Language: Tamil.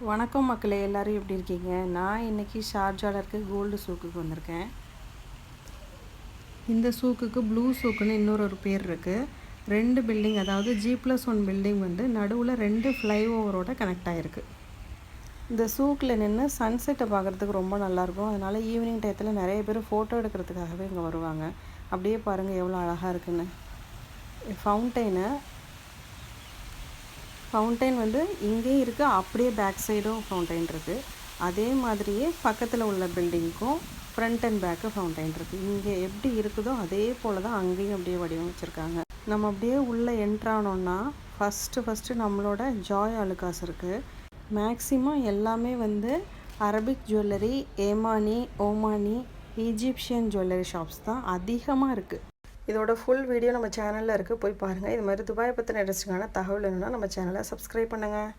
வணக்கம் மக்களே, எல்லோரும் எப்படி இருக்கீங்க? நான் இன்றைக்கி ஷார்ஜாவில் இருக்க கோல்டு சூக்குக்கு வந்திருக்கேன். இந்த சூக்குக்கு ப்ளூ சூக்குன்னு இன்னொரு பேர் இருக்குது. 2 பில்டிங், அதாவது G+1 பில்டிங் வந்து நடுவில் 2 ஃப்ளைஓவரோட கனெக்ட் ஆகிருக்கு. இந்த சூக்கில் நின்று சன்செட்டை பார்க்குறதுக்கு ரொம்ப நல்லாயிருக்கும். அதனால் ஈவினிங் டயத்தில் நிறைய பேர் ஃபோட்டோ எடுக்கிறதுக்காகவே இங்கே வருவாங்க. அப்படியே பாருங்கள் எவ்வளோ அழகாக இருக்குன்னு. ஃபவுண்டைன் வந்து இங்கேயும் இருக்குது, அப்படியே பேக் சைடும் ஃபவுண்டைன் இருக்குது. அதே மாதிரியே பக்கத்தில் உள்ள பில்டிங்க்கும் ஃப்ரண்ட் அண்ட் பேக்கு ஃபவுண்டைன் இருக்குது. இங்கே எப்படி இருக்குதோ அதே போல் தான் அங்கேயும் அப்படியே வடிவமைச்சிருக்காங்க. நம்ம அப்படியே உள்ளே என்ட்ரானோன்னா ஃபஸ்ட்டு நம்மளோட ஜாய் அலுகாஸ் இருக்குது. மேக்ஸிமம் எல்லாமே வந்து Arabic jewellery, ஏமானி, ஓமானி, Egyptian jewellery shops தான் அதிகமாக இருக்குது. இதோட ஃபுல் வீடியோ நம்ம சேனலில் இருக்குது, போய் பாருங்கள். இது மாதிரி துபாயை பற்றின இன்ட்ரெஸ்டிங்கான தகவல் வேணும்னா நம்ம சேனலை சப்ஸ்கிரைப் பண்ணுங்கள்.